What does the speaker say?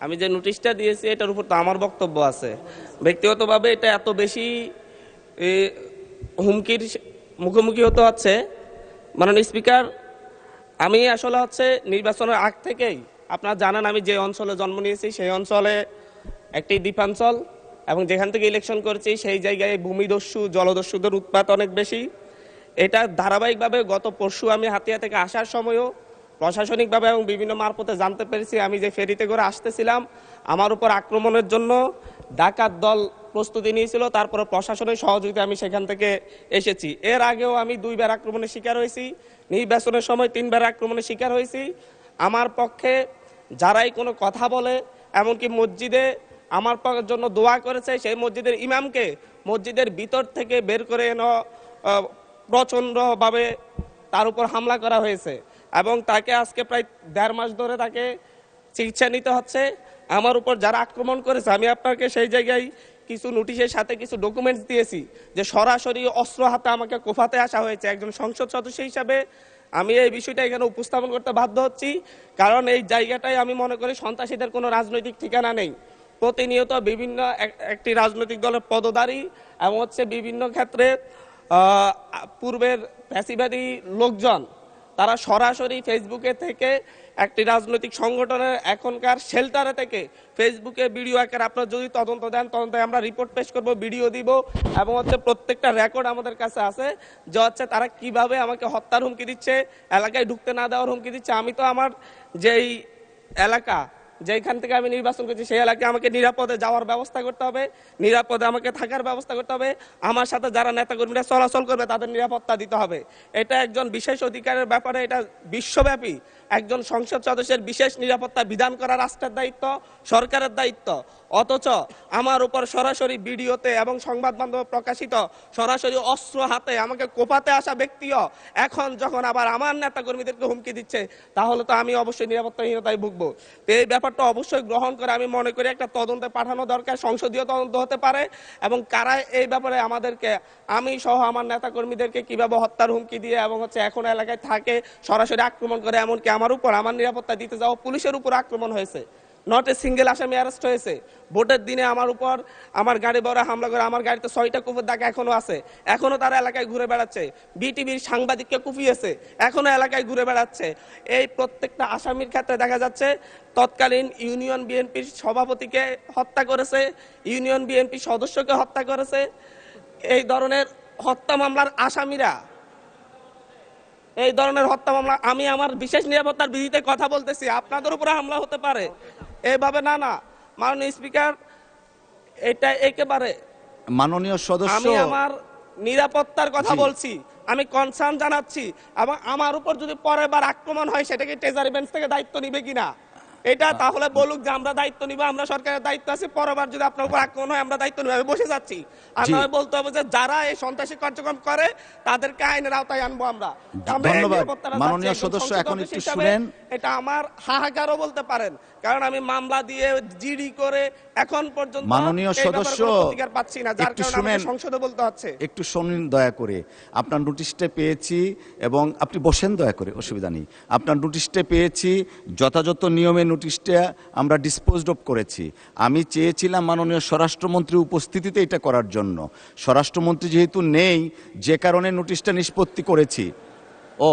আমি যে নোটিশটা দিয়েছি এটার উপর তো আমার বক্তব্য আছে। ব্যক্তিগতভাবে এটা এত বেশি হুমকির মুখোমুখি হতে হচ্ছে। মাননীয় স্পিকার, আমি আসলে নির্বাচনের আগ থেকেই আপনারা জানেন আমি যে অঞ্চলে জন্ম নিয়েছি সেই অঞ্চলে একটি দ্বীপাঞ্চল, এবং যেখান থেকে ইলেকশন করেছি সেই জায়গায় ভূমিদস্যু জলদস্যুদের উৎপাত অনেক বেশি। এটা ধারাবাহিকভাবে গত পরশু আমি হাতিয়া থেকে আসার সময়ও প্রশাসনিকভাবে এবং বিভিন্ন মারফতে জানতে পেরেছি। আমি যে ফেরিতে করে আসতেছিলাম আমার উপর আক্রমণের জন্য ডাকাত দল প্রস্তুতি নিয়েছিল, তারপরে প্রশাসনের সহযোগিতা আমি সেখান থেকে এসেছি। এর আগেও আমি 2 বার আক্রমণের শিকার হয়েছি, নির্বাচনের সময় 3 বার আক্রমণের শিকার হয়েছি। আমার পক্ষে যারাই কোনো কথা বলে, এমনকি মসজিদে আমার জন্য দোয়া করেছে, সেই মসজিদের ইমামকে মসজিদের ভিতর থেকে বের করে এনে প্রচণ্ডভাবে তার উপর হামলা করা হয়েছে, এবং তাকে আজকে প্রায় 1.5 মাস ধরে তাকে চিকিৎসা নিতে হচ্ছে। আমার উপর যারা আক্রমণ করেছে আমি আপনাকে সেই জায়গায় কিছু নোটিশের সাথে কিছু ডকুমেন্টস দিয়েছি যে সরাসরি অস্ত্র হাতে আমাকে কোফাতে আসা হয়েছে। একজন সংসদ সদস্য হিসাবে আমি এই বিষয়টা এখানে উপস্থাপন করতে বাধ্য হচ্ছি, কারণ এই জায়গাটায় আমি মনে করি সন্ত্রাসীদের কোনো রাজনৈতিক ঠিকানা নেই। প্রতিনিয়ত বিভিন্ন একটি রাজনৈতিক দলের পদধারী এবং বিভিন্ন ক্ষেত্রে পূর্বের ফ্যাসিবাদী লোকজন তারা সরাসরি ফেসবুকে থেকে একটি রাজনৈতিক সংগঠনের এখনকার শেল্টারে থেকে ফেসবুকে ভিডিও আকারে আপনারা যদি তদন্ত দেন, তদন্তে আমরা রিপোর্ট পেশ করব, ভিডিও দিব, এবং প্রত্যেকটা রেকর্ড আমাদের কাছে আছে যে তারা কিভাবে আমাকে হত্যার হুমকি দিচ্ছে, এলাকায় ঢুকতে না দেওয়ার হুমকি দিচ্ছে। আমি তো আমার যেই এলাকা যেখান থেকে আমি নির্বাচন করছি সেই এলাকায় আমাকে নিরাপদে যাওয়ার ব্যবস্থা করতে হবে, নিরাপদে আমাকে থাকার ব্যবস্থা করতে হবে, আমার সাথে যারা নেতাকর্মীরা চলাচল করবে তাদের নিরাপত্তা দিতে হবে। এটা একজন বিশেষ অধিকারের ব্যাপারে, এটা বিশ্বব্যাপী একজন সংসদ সদস্যের বিশেষ নিরাপত্তা বিধান করা রাষ্ট্রের দায়িত্ব, সরকারের দায়িত্ব। অথচ আমার উপর সরাসরি ভিডিওতে এবং সংবাদ মাধ্যমে প্রকাশিত সরাসরি অস্ত্র হাতে আমাকে কোপাতে আসা ব্যক্তিও এখন যখন আবার আমার নেতাকর্মীদেরকে হুমকি দিচ্ছে, তাহলে তো আমি অবশ্যই নিরাপত্তাহীনতায় ভুগবো। তো এই ব্যাপারটা অবশ্যই গ্রহণ করে আমি মনে করি একটা তদন্তে পাঠানো দরকার, সংসদীয় তদন্ত হতে পারে, এবং কারা এই ব্যাপারে আমাদেরকে, আমি সহ আমার নেতাকর্মীদেরকে কিভাবে হত্যার হুমকি দিয়ে এবং এখন এলাকায় থাকে সরাসরি আক্রমণ করে, এমনকি আমার উপর আমার নিরাপত্তা দিতে যাওয়া পুলিশের উপর আক্রমণ হয়েছে। নট এ সিঙ্গেল আসামি অ্যারেস্ট হয়েছে। ভোটের দিনে আমার উপর আমার গাড়ি বড় হামলা করে, আমার গাড়িতে 6টা কুপির দাগ এখনো আছে, এখনো তারা এলাকায় ঘুরে বেড়াচ্ছে। বিটিভির সাংবাদিককে কুপিয়েছে, এখনো এলাকায় ঘুরে বেড়াচ্ছে। এই প্রত্যেকটা আসামির ক্ষেত্রে দেখা যাচ্ছে তৎকালীন ইউনিয়ন বিএনপির সভাপতিকে হত্যা করেছে, ইউনিয়ন বিএনপি সদস্যকে হত্যা করেছে। এই ধরনের হত্যা মামলার আসামিরা, এই ধরনের হত্যা মামলা, আমি আমার বিশেষ নিরাপত্তার বিধিতে কথা বলতেছি, আপনাদের উপরে হামলা হতে পারে এইভাবে না। মাননীয় স্পিকার, এটা একেবারে মাননীয় সদস্য, আমি আমার নিরাপত্তার কথা বলছি, আমি কনসার্ন জানাচ্ছি, এবং আমার উপর যদি পরের বার আক্রমণ হয় সেটাকে ট্রেজারি বেঞ্চ থেকে দায়িত্ব নিবে কিনা এটা তাহলে বলুক যে আমরা দায়িত্ব নিব, আমরা সরকারের দায়িত্ব আছে, পরেরবার যদি আপনার উপর আক্রমণ হয় আমরা দায়িত্ব নিব। আমি বসে যাচ্ছি, আর নয় বলতে হবে যে যারা এই সন্ত্রাসী কার্যক্রম করে তাদেরকে আইনের আওতায় আনবো আমরা। ধন্যবাদ মাননীয় সদস্য। এখন একটু শুনেন, এটা আমার হাহাকারও বলতে পারেন, কারণ আমি মামলা দিয়ে জিডি করে এখন পর্যন্ত মাননীয় সদস্য প্রতিকার পাচ্ছি না, যার কারণে আমাকে সংসদে বলতে হচ্ছে। একটু শুনুন দয়া করে। আপনার নোটিশটা পেয়েছি এবং আপনি বসেন দয়া করে, অসুবিধা নেই। আপনার নোটিশটা পেয়েছি, যথাযথ নিয়মে নোটিশটা আমরা ডিসপোজড অফ করেছি। আমি চেয়েছিলাম মাননীয় স্বরাষ্ট্রমন্ত্রী উপস্থিতিতে এটা করার জন্য, স্বরাষ্ট্রমন্ত্রী যেহেতু নেই যে কারণে নোটিশটা নিষ্পত্তি করেছি। ও